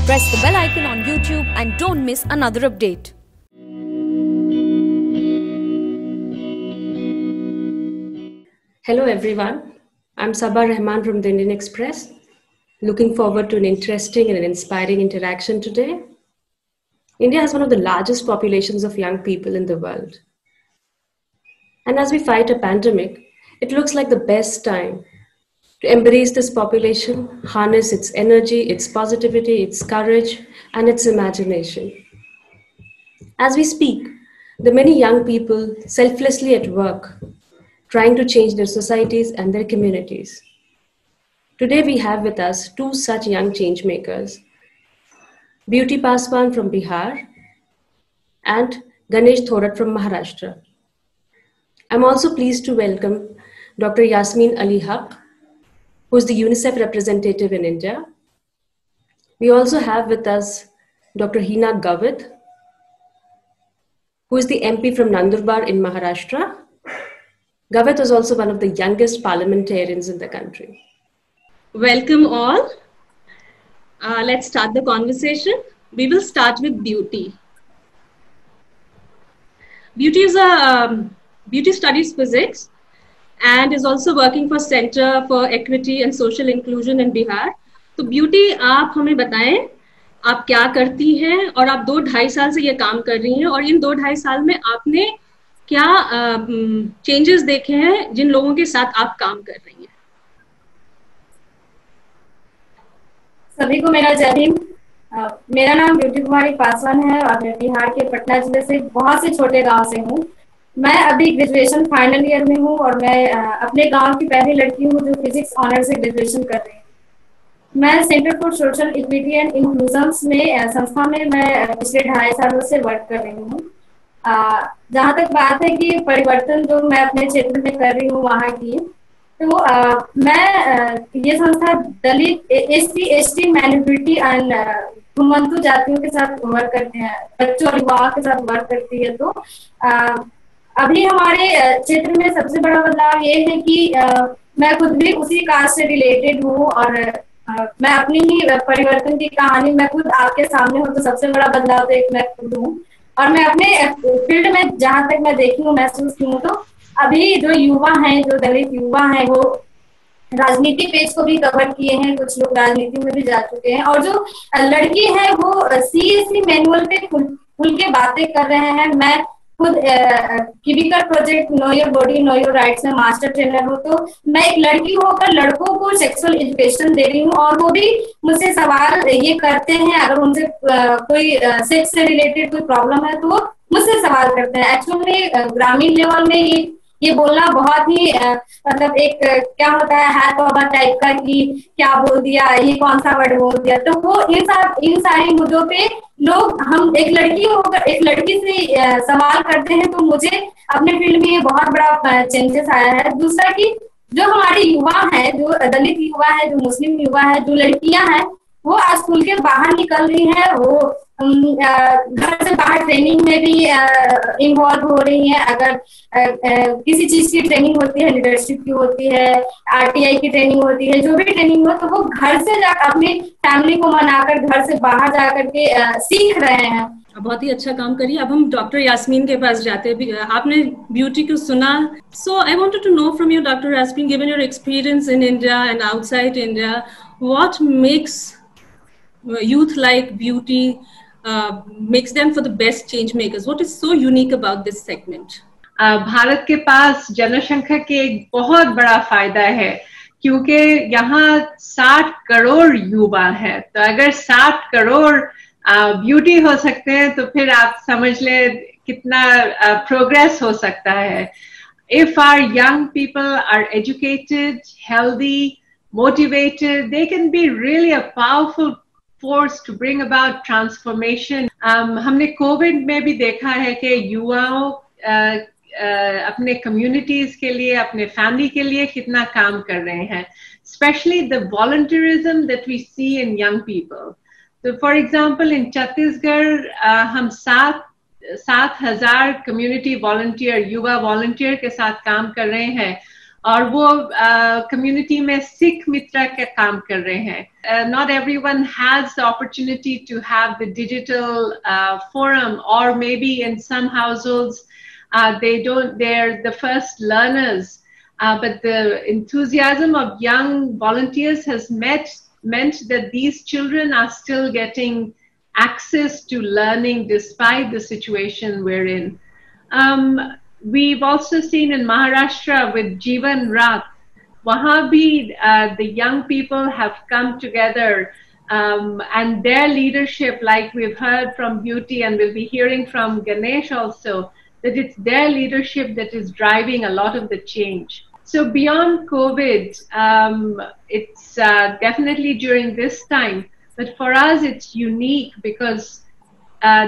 Press the bell icon on YouTube and don't miss another update. Hello everyone, I'm Sabah Rahman from the Indian Express. Looking forward to an interesting and an inspiring interaction today. India has one of the largest populations of young people in the world. And as we fight a pandemic, it looks like the best time to embrace this population, harness its energy, its positivity, its courage, and its imagination. As we speak, the many young people selflessly at work, trying to change their societies and their communities. Today we have with us two such young change makers, Beauty Paswan from Bihar and Ganesh Thorat from Maharashtra. I'm also pleased to welcome Dr. Yasmin Ali Haq, who is the UNICEF representative in India. We also have with us Dr. Hina Gavit, who is the MP from Nandurbar in Maharashtra. Gavit is also one of the youngest parliamentarians in the country. Welcome all. Let's start the conversation. We will start with Beauty. Beauty studies physics and is also working for Center for Equity and Social Inclusion in Bihar. तो Beauty, आप हमें बताएं आप क्या करती हैं और आप 2-2.5 साल से ये काम कर रही हैं और इन 2-2.5 साल में आपने क्या चेंजेस देखे हैं जिन लोगों के साथ आप काम कर रही हैं? सभी को मेरा जय भीम। मेरा नाम ब्यूटी कुमारी पासवान है और मैं बिहार के पटना जिले से बहुत से छोटे गांव से हूँ। मैं अभी ग्रेजुएशन फाइनल ईयर में हूँ और मैं अपने गांव की पहली लड़की हूँ जो फिजिक्स ऑनर से ग्रेजुएशन कर रही हूँ। मैं centre for social equity and inclusion में संस्था में मैं पिछले 2.5 सालों से वर्क कर रही हूँ। जहाँ तक बात है कि परिवर्तन जो मैं अपने क्षेत्र में कर रही हूँ वहाँ की, तो मैं ये संस्था दलित SC/ST माइनॉरिटी एंड घुमंतु जातियों के साथ वर्क करते हैं, बच्चों और युवाओं के साथ वर्क करती है। तो अभी हमारे क्षेत्र में सबसे बड़ा बदलाव ये है कि मैं खुद भी उसी कास्ट से रिलेटेड हूँ और मैं अपनी ही परिवर्तन की कहानी मैं खुद आपके सामने हूँ। तो सबसे बड़ा बदलाव तो एक मैं खुद हूँ और मैं अपने फील्ड में जहाँ तक मैं देखी हूँ महसूस की हूँ, तो अभी जो युवा हैं, जो दलित युवा हैं, वो राजनीति पेज को भी कवर किए हैं, कुछ लोग राजनीति में भी जा चुके हैं और जो लड़की है वो CSC मैनुअल पे खुल के बातें कर रहे हैं। मैं खुद किविकर project know your body know your rights में मास्टर ट्रेनर हूँ। तो मैं एक लड़की होकर लड़कों को सेक्सुअल एजुकेशन दे रही हूँ और वो भी मुझसे सवाल ये करते हैं, अगर उनसे कोई सेक्स से रिलेटेड कोई प्रॉब्लम है तो वो मुझसे सवाल करते हैं। एक्चुअली ग्रामीण लेवल में ये बोलना बहुत ही मतलब एक क्या होता है हाथ बाबा टाइप का कि क्या बोल दिया, ये कौन सा वर्ड बोल दिया। तो वो इन सारी मुद्दों पे लोग, हम एक लड़की होकर एक लड़की से सवाल करते हैं। तो मुझे अपने फील्ड में ये बहुत बड़ा चेंजेस आया है। दूसरा कि जो हमारे युवा है, जो दलित युवा है, जो मुस्लिम युवा है, जो लड़कियां हैं, वो आज स्कूल के बाहर निकल रही हैं, वो घर से बाहर ट्रेनिंग में भी इन्वॉल्व हो रही हैं। अगर किसी चीज की ट्रेनिंग होती है, लीडरशिप की होती है, RTI की ट्रेनिंग होती है, जो भी ट्रेनिंग हो, तो वो घर से जाकर अपनी फैमिली को मनाकर घर से बाहर जाकर के सीख रहे हैं। बहुत ही अच्छा काम करिए। अब हम डॉक्टर यास्मीन के पास जाते हैं। आपने ब्यूटी को सुना, so I wanted to know from you doctor Yasmeen, given your experience in India and outside India, what makes youth like Beauty makes them for the best change makers? What is so unique about this segment? Bharat के पास जनसंख्या के एक बहुत बड़ा फायदा है क्योंकि यहाँ 60 करोड़ युवा है। तो अगर 60 करोड़ ब्यूटी हो सकते हैं तो फिर आप समझ ले कितना प्रोग्रेस हो सकता है। If our young people are educated, healthy, motivated, they can be really a powerful force to bring about transformation. हमने कोविड में भी देखा है कि युवाओं अपने कम्युनिटीज के लिए, अपने फैमिली के लिए कितना काम कर रहे हैं, especially the volunteerism that we see in young people. So for example in Chhattisgarh हम 7,000 कम्युनिटी वॉलंटियर, युवा वॉलंटियर के साथ काम कर रहे हैं और वो कम्युनिटी में सिख मित्र का काम कर रहे हैं. Not everyone has the opportunity to have the digital forum, or maybe in some households they're the first learners, but the enthusiasm of young volunteers has meant that these children are still getting access to learning despite the situation we're in. We've also seen in Maharashtra with Jeevan Rath, wahan bhi the young people have come together, and their leadership, like we've heard from Beauty and we'll be hearing from Ganesh also, that it's their leadership that is driving a lot of the change. So beyond COVID, it's definitely during this time, but for us it's unique because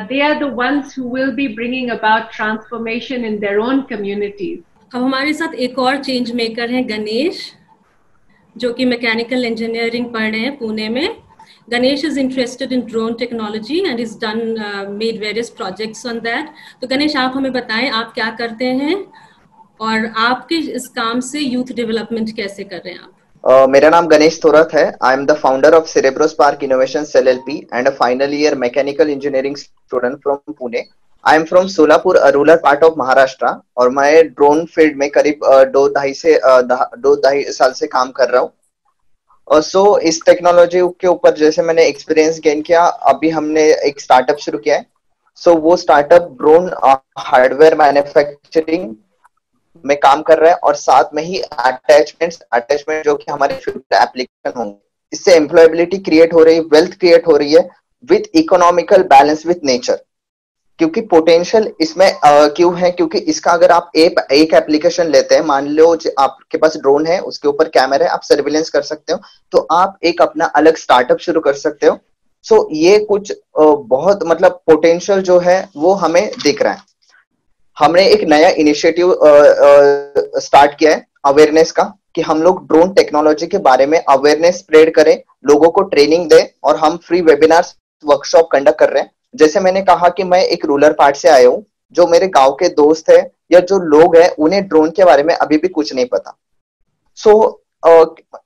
they are the ones who will be bringing about transformation in their own communities. अब हमारे साथ एक और change maker हैं गणेश, जो कि mechanical engineering पढ़ रहे हैं पुणे में. Ganesh is interested in drone technology and he's made various projects on that. तो गणेश, आप हमें बताएं आप क्या करते हैं और आपके इस काम से यूथ डेवलपमेंट कैसे कर रहे हैं आप? मेरा नाम गणेश थोरात है. I am the founder of Cerebrospark Innovations LLP and a final year mechanical engineering student from Pune. I am from Solapur, a rural part of Maharashtra, और मैं ड्रोन फील्ड में करीब 2-2.5 साल से काम कर रहा हूँ. और सो इस टेक्नोलॉजी के ऊपर जैसे मैंने एक्सपीरियंस गेन किया, अभी हमने एक स्टार्टअप शुरू किया है. सो वो स्टार्टअप ड्रोन हार्डवेयर मैन्युफैक्चरिंग में काम कर रहा है और साथ में ही अटैचमेंट जो कि हमारे फ्यूचर एप्लीकेशन होंगे. इससे एम्प्लॉयबिलिटी क्रिएट हो रही है, वेल्थ क्रिएट हो रही है with economical balance with nature. क्योंकि पोटेंशियल इसमें क्यों है, क्योंकि इसका अगर आप एक एप्लीकेशन लेते हैं, मान लो आपके पास ड्रोन है, उसके ऊपर कैमरा है, आप सर्विलेंस कर सकते हो, तो आप एक अपना अलग स्टार्टअप शुरू कर सकते हो. सो ये कुछ बहुत मतलब पोटेंशियल जो है वो हमें दिख रहा है. हमने एक नया इनिशिएटिव स्टार्ट किया है अवेयरनेस का, कि हम लोग ड्रोन टेक्नोलॉजी के बारे में अवेयरनेस स्प्रेड करें, लोगों को ट्रेनिंग दें, और हम फ्री वेबिनार्स वर्कशॉप कंडक्ट कर रहे हैं. जैसे मैंने कहा कि मैं एक रूरल पार्ट से आया हूँ, जो मेरे गांव के दोस्त है या जो लोग हैं उन्हें ड्रोन के बारे में अभी भी कुछ नहीं पता. सो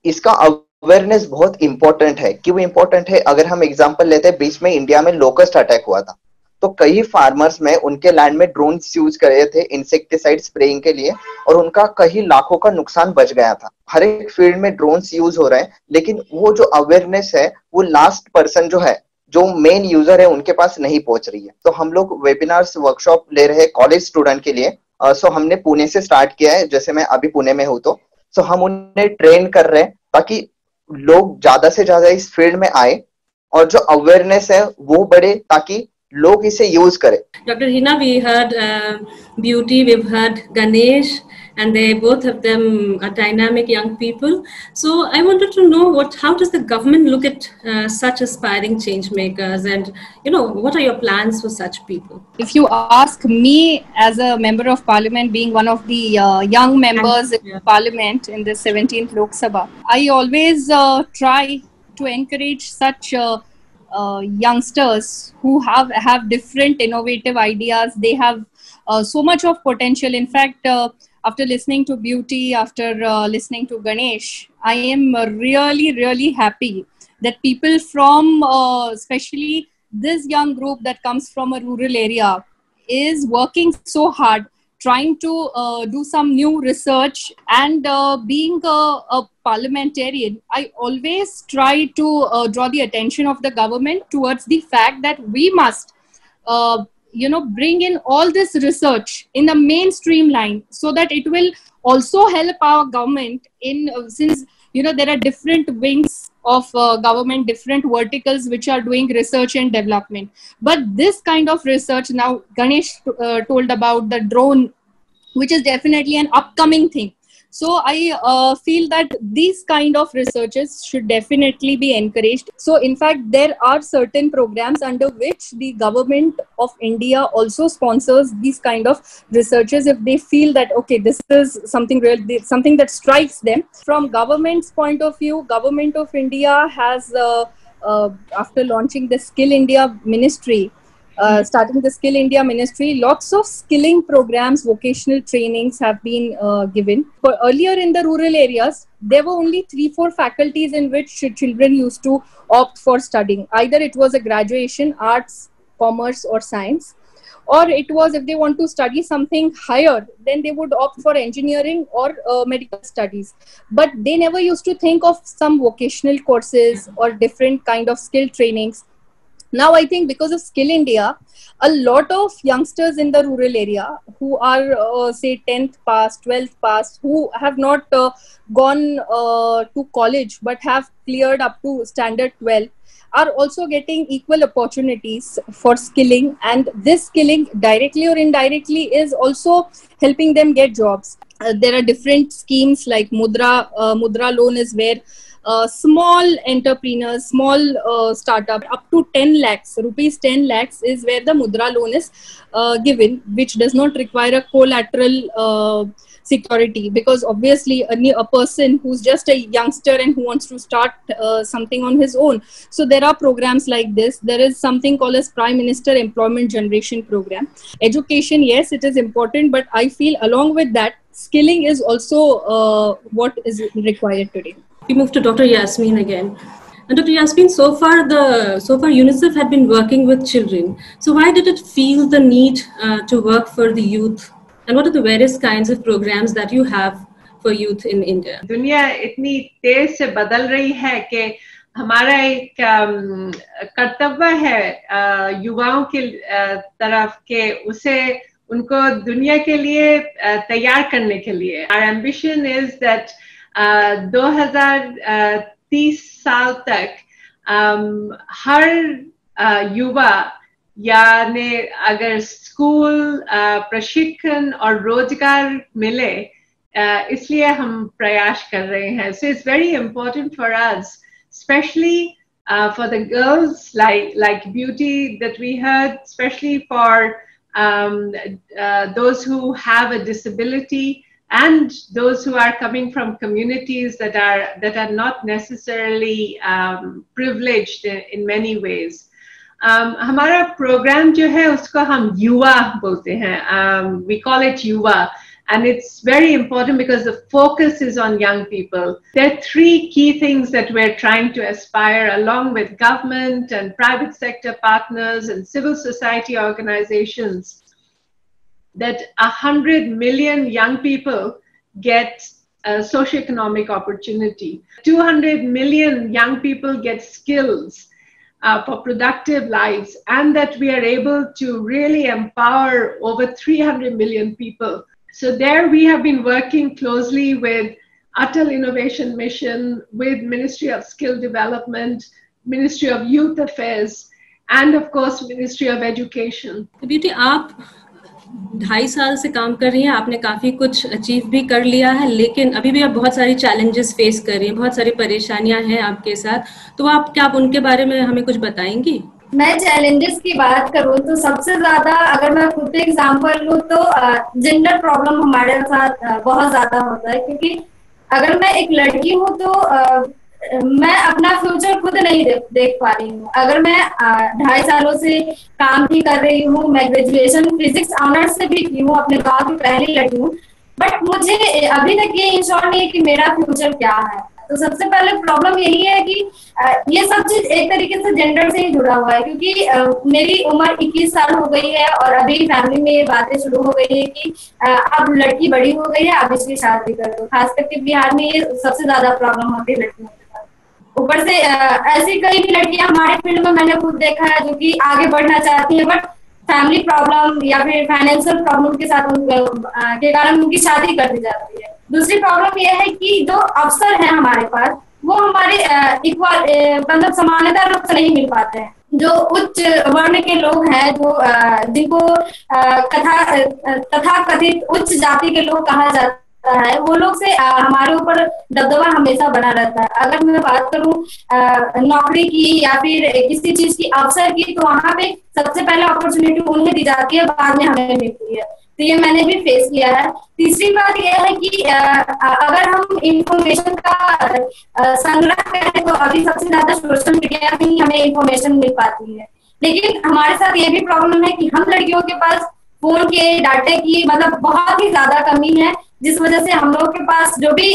इसका अवेयरनेस बहुत इंपॉर्टेंट है. क्यों इंपॉर्टेंट है? अगर हम एग्जांपल लेते हैं, बीच में इंडिया में लोकस्ट अटैक हुआ था, तो कई फार्मर्स में उनके लैंड में ड्रोन्स यूज कर रहे थे इंसेक्टिसाइड स्प्रेइंग के लिए, और उनका कई लाखों का नुकसान बच गया था. हर एक फील्ड में ड्रोन्स यूज हो रहे हैं, लेकिन वो जो अवेयरनेस है वो लास्ट पर्सन जो है, जो मेन यूजर है, उनके पास नहीं पहुंच रही है. तो हम लोग वेबिनार्स वर्कशॉप ले रहे हैं कॉलेज स्टूडेंट के लिए. सो हमने पुणे से स्टार्ट किया है, जैसे मैं अभी पुणे में हूँ, तो सो हम उन्हें ट्रेन कर रहे हैं ताकि लोग ज्यादा से ज्यादा इस फील्ड में आए और जो अवेयरनेस है वो बढ़े, ताकि लोग इसे यूज करें. Dr. Hina, we heard Beauty, we've heard Ganesh, and they both of them are dynamic young people. So I wanted to know how does the government look at such aspiring change makers, and what are your plans for such people? If you ask me, as a member of parliament, being one of the young members in parliament in the 17th Lok Sabha, I always try to encourage such youngsters who have different innovative ideas. They have so much of potential. In fact, after listening to Beauty, after listening to Ganesh, I am really happy that people from especially this young group that comes from a rural area is working so hard, trying to do some new research. And being a parliamentarian, I always try to draw the attention of the government towards the fact that we must bring in all this research in the mainstream line, so that it will also help our government in since there are different wings of government, different verticals which are doing research and development. But this kind of research, now Ganesh told about the drone, which is definitely an upcoming thing. So I feel that these kind of researches should definitely be encouraged. So in fact, there are certain programs under which the government of India also sponsors these kind of researches if they feel that, okay, this is something real, something that strikes them. From government's point of view, Government of India has, after launching the Skill India Ministry, starting the Skill India Ministry, lots of skilling programs, vocational trainings have been given. But earlier in the rural areas, there were only 3-4 faculties in which children used to opt for studying. Either it was a graduation, arts, commerce or science, or it was if they want to study something higher, then they would opt for engineering or medical studies. But they never used to think of some vocational courses or different kind of skill trainings. Now I think because of Skill India, a lot of youngsters in the rural area who are say 10th pass, 12th pass, who have not gone to college but have cleared up to standard 12, are also getting equal opportunities for skilling, and this skilling directly or indirectly is also helping them get jobs. There are different schemes like Mudra loan is where small entrepreneurs, small startup up to 10 lakhs, rupees 10 lakhs is where the Mudra loan is given, which does not require a collateral security, because obviously a person who's just a youngster and who wants to start something on his own. So there are programs like this. There is something called as Prime Minister Employment Generation Program. Education, yes, it is important, but I feel along with that, skilling is also what is required today. We move to Dr. Yasmin again. And Dr. Yasmin, so far UNICEF had been working with children. So why did it feel the need to work for the youth? And what are the various kinds of programs that you have for youth in India? दुनिया इतनी तेज से बदल रही है कि हमारा एक कर्तव्य है युवाओं के तरफ के उसे उनको दुनिया के लिए तैयार करने के लिए. Our ambition is that 2030 साल तक हर युवा यानी अगर स्कूल प्रशिक्षण और रोजगार मिले, इसलिए हम प्रयास कर रहे हैं. So it's very important for us, especially for the girls like Beauty that we heard, especially for those who have a disability and those who are coming from communities that are not necessarily privileged in many ways. हमारा programme जो है उसको हम युवा बोलते हैं. We call it युवा, and it's very important because the focus is on young people. There are 3 key things that we're trying to aspire, along with government and private sector partners and civil society organizations, that 100 million young people get socioeconomic opportunity. 200 million young people get skills for productive lives, and that we are able to really empower over 300 million people. So there we have been working closely with Atal Innovation Mission, with Ministry of Skill Development, Ministry of Youth Affairs, and of course Ministry of Education. Beauty, आप 2.5 साल से काम कर रही हैं, आपने काफी कुछ अचीव भी कर लिया है, लेकिन अभी भी आप बहुत सारी चैलेंजेस फेस कर रही हैं, बहुत सारी परेशानियां हैं आपके साथ. तो आप उनके बारे में हमें कुछ बताएंगी? मैं चैलेंजेस की बात करूं तो सबसे ज्यादा अगर मैं खुद एग्जांपल लूं तो जेंडर प्रॉब्लम हमारे साथ बहुत ज्यादा होता है, क्योंकि अगर मैं एक लड़की हूं तो मैं अपना फ्यूचर खुद नहीं देख पा रही हूँ. अगर मैं 2.5 सालों से काम भी कर रही हूँ, मैं ग्रेजुएशन फिजिक्स ऑनर्स से भी की हूँ, अपने गांव की पहली लड़की हूँ, बट मुझे अभी तक ये इंश्योर नहीं है कि मेरा फ्यूचर क्या है. तो सबसे पहले प्रॉब्लम यही है कि ये सब चीज एक तरीके से जेंडर से ही जुड़ा हुआ है, क्योंकि मेरी उम्र 21 साल हो गई है और अभी फैमिली में ये बातें शुरू हो गई है कि अब लड़की बड़ी हो गई है, अब इसकी शादी कर दो. खास करके बिहार में ये सबसे ज्यादा प्रॉब्लम होती है लड़कियों के साथ. ऊपर से ऐसी कई भी लड़कियां हमारे फील्ड में मैंने खुद देखा है जो कि आगे बढ़ना चाहती है, बट फैमिली प्रॉब्लम या फिर फाइनेंशियल प्रॉब्लम के साथ के कारण उनकी शादी कर दी जाती है. दूसरी प्रॉब्लम यह है कि जो अवसर है हमारे पास वो हमारे इक्वल मतलब समानता रूप से नहीं मिल पाते हैं. जो उच्च वर्ण के लोग हैं, जो जिनको तथाकथित उच्च जाति के लोग कहा जाता है, वो लोग से हमारे ऊपर दबदबा हमेशा बना रहता है. अगर मैं बात करूं नौकरी की या फिर किसी चीज की अवसर की, तो वहां पे सबसे पहले अपॉर्चुनिटी उन्हें दी जाती है, बाद में हमें मिलती है. तो ये मैंने भी फेस किया है. तीसरी बात यह है कि अगर हम इंफॉर्मेशन का संग्रह करें तो अभी सबसे ज्यादा सोशल मीडिया में ही हमें इंफॉर्मेशन मिल पाती है. लेकिन हमारे साथ ये भी प्रॉब्लम है कि हम लड़कियों के पास फोन के डाटे की मतलब बहुत ही ज्यादा कमी है, जिस वजह से हम लोग के पास जो भी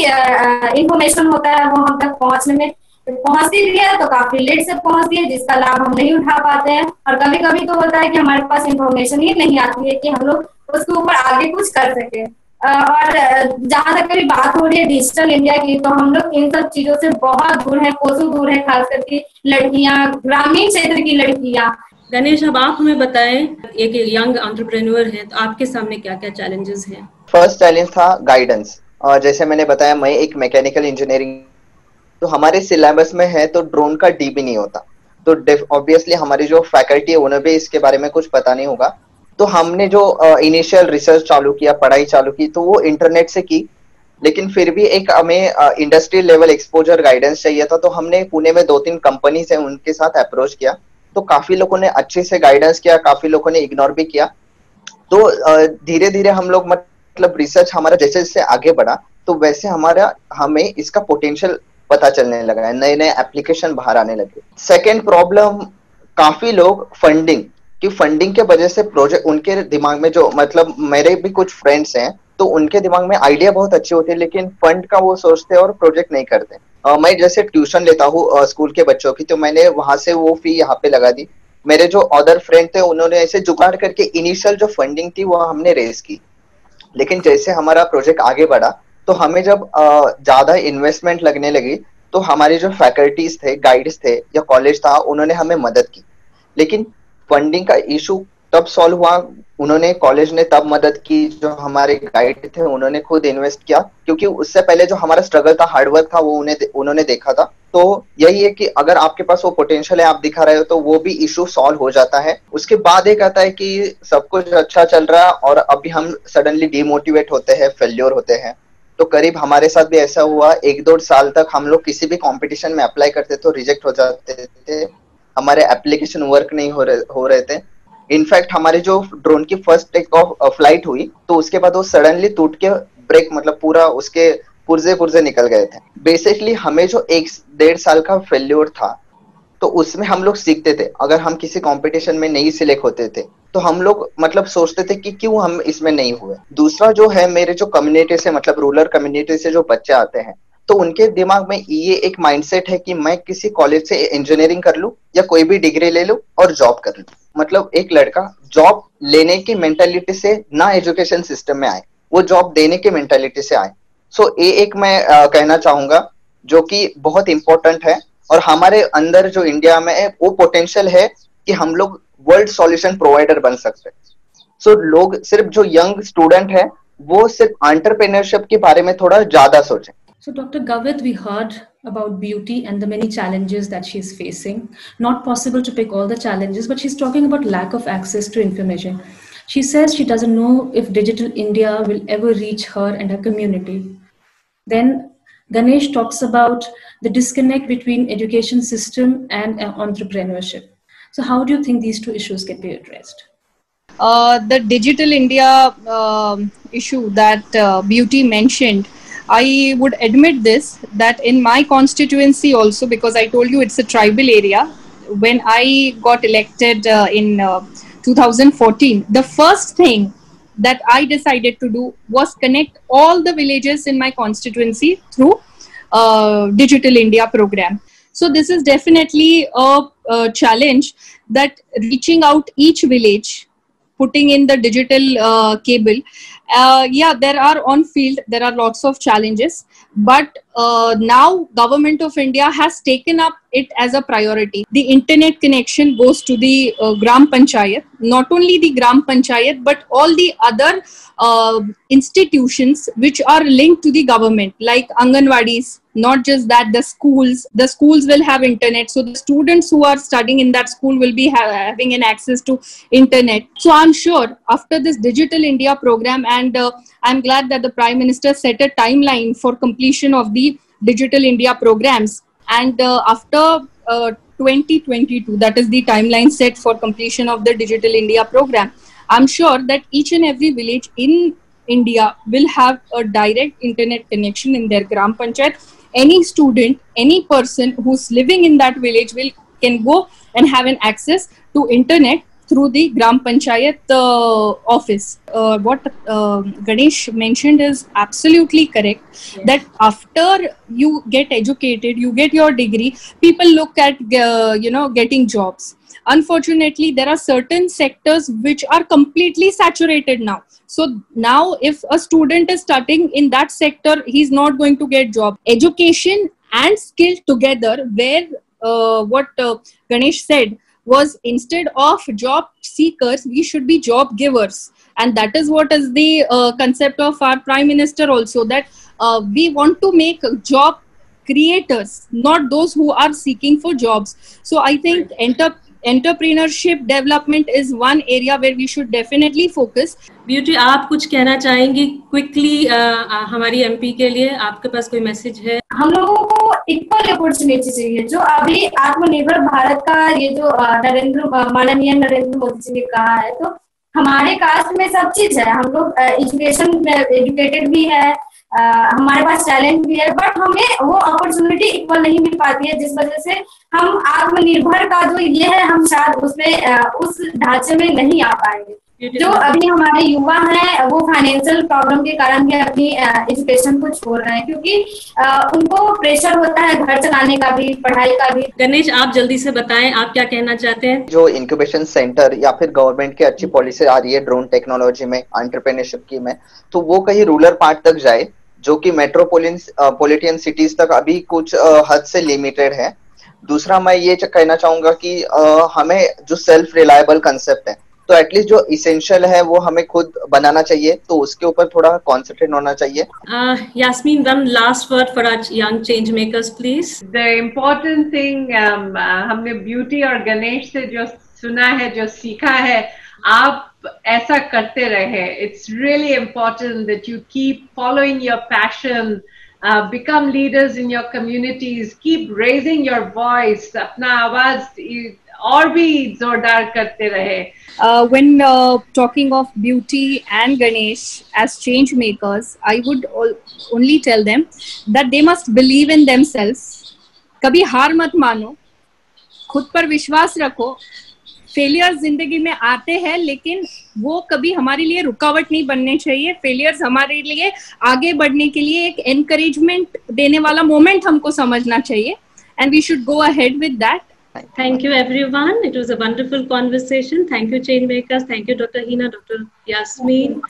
इंफॉर्मेशन होता है वो हम तक पहुंचने में पहुंचती भी है तो काफी लेट से पहुंचती है, जिसका लाभ हम नहीं उठा पाते हैं। और कभी कभी तो होता है कि हमारे पास इंफॉर्मेशन ही नहीं आती है कि हम लोग उसके ऊपर आगे कुछ कर सके। और जहां तक कभी बात हो रही है डिजिटल इंडिया की, तो हम लोग इन सब चीजों से बहुत दूर है, कोसों दूर है, खास करके लड़कियां, ग्रामीण क्षेत्र की लड़कियां। गणेश, अब आप हमें बताएं, एक यंग एंटरप्रेन्योर हैं, तो आपके सामने क्या क्या चैलेंजेस हैं? फर्स्ट चैलेंज था गाइडेंस। और जैसे मैंने बताया, मैं एक मैकेनिकल इंजीनियरिंग, तो हमारे सिलेबस में है तो ड्रोन का डी भी नहीं होता, तो ऑब्वियसली हमारी जो फैकल्टी है उन्हें भी इसके बारे में कुछ पता नहीं होगा। तो हमने जो इनिशियल रिसर्च चालू किया, पढ़ाई चालू की, तो वो इंटरनेट से की, लेकिन फिर भी एक हमें इंडस्ट्री लेवल एक्सपोजर गाइडेंस चाहिए था। तो हमने पुणे में 2-3 कंपनीज है उनके साथ अप्रोच किया, तो काफी लोगों ने अच्छे से गाइडेंस किया, काफी लोगों ने इग्नोर भी किया। तो धीरे धीरे हम लोग मतलब रिसर्च हमारा जैसे जैसे आगे बढ़ा, तो वैसे हमें इसका पोटेंशियल पता चलने लगा है, नए नए एप्लीकेशन बाहर आने लगे। सेकेंड प्रॉब्लम, काफी लोग फंडिंग के वजह से प्रोजेक्ट, उनके दिमाग में जो, मतलब मेरे भी कुछ फ्रेंड्स हैं, तो उनके दिमाग में आइडिया बहुत अच्छी होती है, लेकिन फंड का वो सोचते हैं और प्रोजेक्ट नहीं करते। मैं जैसे ट्यूशन लेता हूँ स्कूल के बच्चों की, तो मैंने वहां से वो फी यहाँ पे लगा दी। मेरे जो अदर फ्रेंड थे उन्होंने ऐसे जुगाड़ करके इनिशियल जो फंडिंग थी वो हमने रेज की, लेकिन जैसे हमारा प्रोजेक्ट आगे बढ़ा तो हमें जब ज्यादा इन्वेस्टमेंट लगने लगी, तो हमारे जो फैकल्टीज थे, गाइड्स थे या कॉलेज था, उन्होंने हमें मदद की। लेकिन फंडिंग का इशू तब सॉल्व हुआ, कॉलेज ने तब मदद की, जो हमारे गाइड थे उन्होंने खुद इन्वेस्ट किया, क्योंकि उससे पहले जो हमारा स्ट्रगल था, हार्डवर्क था, वो उन्होंने देखा था। तो यही है कि अगर आपके पास वो पोटेंशियल है, आप दिखा रहे हो, तो वो भी इशू सॉल्व हो जाता है। उसके बाद एक आता है कि सब कुछ अच्छा चल रहा है और अभी हम सडनली डिमोटिवेट होते हैं, फेल्योर होते हैं। तो करीब हमारे साथ भी ऐसा हुआ, 1-2 साल तक हम लोग किसी भी कंपटीशन में अप्लाई करते तो रिजेक्ट हो जाते थे, हमारे एप्लीकेशन वर्क नहीं हो रहे थे। इनफैक्ट हमारे जो ड्रोन की फर्स्ट टेक ऑफ फ्लाइट हुई, तो उसके बाद वो सडनली टूट के ब्रेक, मतलब पूरा उसके पुर्जे निकल गए थे। बेसिकली हमें जो 1-1.5 साल का फेल्योर था, तो उसमें हम लोग सीखते थे। अगर हम किसी कंपटीशन में नहीं सिलेक्ट होते थे, तो हम लोग मतलब सोचते थे कि क्यों हम इसमें नहीं हुए। दूसरा जो है, मेरे जो कम्युनिटी से, मतलब रूरल कम्युनिटी से जो बच्चे आते हैं, तो उनके दिमाग में ये एक माइंडसेट है कि मैं किसी कॉलेज से इंजीनियरिंग कर लूं या कोई भी डिग्री ले लूं और जॉब कर लूं। मतलब एक लड़का जॉब लेने की मेंटालिटी से ना एजुकेशन सिस्टम में आए, वो जॉब देने की मेंटालिटी से आए। सो ये एक मैं कहना चाहूंगा जो कि बहुत इंपॉर्टेंट है, और हमारे अंदर जो इंडिया में है वो पोटेंशियल है कि हम लोग वर्ल्ड सॉल्यूशन प्रोवाइडर बन सकते हैं। सो लोग, सिर्फ जो यंग स्टूडेंट है, वो सिर्फ एंटरप्रेन्योरशिप के बारे में थोड़ा ज्यादा सोचें। So, Dr. Gavit, we heard about beauty and the many challenges that she's facing. Not possible to pick all the challenges, but she's talking about lack of access to information. She says she doesn't know if Digital India will ever reach her and her community. Then Ganesh talks about the disconnect between education system and entrepreneurship. So how do you think these two issues can be addressed? The Digital India issue that Beauty mentioned, I would admit this, that in my constituency also, because I told you it's a tribal area, when I got elected in 2014, the first thing that I decided to do was connect all the villages in my constituency through Digital India program. So this is definitely a challenge, that reaching out each village, putting in the digital cable. Yeah, there are on field, there are lots of challenges, but now Government of India has taken up it as a priority. The internet connection goes to the Gram Panchayat, not only the Gram Panchayat, but all the other institutions which are linked to the government, like Anganwadis. Not just that, the schools will have internet, so the students who are studying in that school will be having an access to internet. So I'm sure after this Digital India program, and I'm glad that the Prime Minister set a timeline for completion of the Digital India programs, and after 2022, that is the timeline set for completion of the Digital India program, I'm sure that each and every village in India will have a direct internet connection in their Gram Panchayat. Any student, any person who's living in that village will can go and have an access to internet through the Gram Panchayat office. What Ganesh mentioned is absolutely correct. Yes. That after you get educated, you get your degree, people look at getting jobs. Unfortunately, there are certain sectors which are completely saturated now. So now if a student is starting in that sector, he's not going to get job. Education and skill together, where what Ganesh said was, instead of job seekers, we should be job givers. And that is what is the concept of our Prime Minister also, that we want to make job creators, not those who are seeking for jobs. So I think entrepreneurship development is one area where we should definitely focus. Beauty, आप कुछ कहना चाहेंगी quickly हमारी MP के लिए? आपके पास कोई message है? हम लोगों को इक्वल अपॉर्चुनिटी चाहिए। जो अभी आत्मनिर्भर भारत का ये जो माननीय नरेंद्र मोदी जी ने कहा है, तो हमारे कास्ट में सब चीज है। हम लोग एजुकेटेड भी है, हमारे पास टैलेंट भी है, बट हमें वो अपॉर्चुनिटी इक्वल नहीं मिल पाती है, जिस वजह से हम आत्मनिर्भर का जो ये है, हम शायद उस ढांचे में नहीं आ पाएंगे। जो अभी हमारे युवा हैं वो फाइनेंशियल प्रॉब्लम के कारण भी अपनी एजुकेशन को छोड़ रहे हैं, क्योंकि उनको प्रेशर होता है घर चलाने का भी, पढ़ाई का भी। गणेश, आप जल्दी से बताएं, आप क्या कहना चाहते हैं? जो इंक्यूबेशन सेंटर या फिर गवर्नमेंट की अच्छी पॉलिसी आ रही है ड्रोन टेक्नोलॉजी में, एंटरप्रेन्योरशिप की में, तो वो कहीं रूरल पार्ट तक जाए, जो कि मेट्रोपोलिटन सिटीज तक अभी कुछ हद से लिमिटेड है। दूसरा, मैं ये कहना चाहूंगा कि हमें जो सेल्फ रिलायबल कंसेप्ट है, तो एटलीस्ट जो इसेंशियल है वो हमें खुद बनाना चाहिए, तो उसके ऊपर थोड़ा कॉन्सेंट्रेट होना चाहिए। Yasmin, one last word for our young change makers please. The important thing, हमने ब्यूटी और गणेश से जो सुना है, जो सीखा है, आप ऐसा करते रहे। It's really important that you keep following your passion, become leaders in your communities, keep raising your voice, अपना आवाज और भी जोरदार करते रहे। When talking of Beauty and Ganesh as change makers, I would only tell them that they must believe in themselves. कभी हार मत मानो, खुद पर विश्वास रखो। फेलियर्स जिंदगी में आते हैं, लेकिन वो कभी हमारे लिए रुकावट नहीं बनने चाहिए। फेलियर्स हमारे लिए आगे बढ़ने के लिए एक एनकरेजमेंट देने वाला मोमेंट हमको समझना चाहिए, and we should go ahead with that. Thank you everyone. It was a wonderful conversation. Thank you Change Makers. Thank you Dr. Hina, Dr. Yasmeen.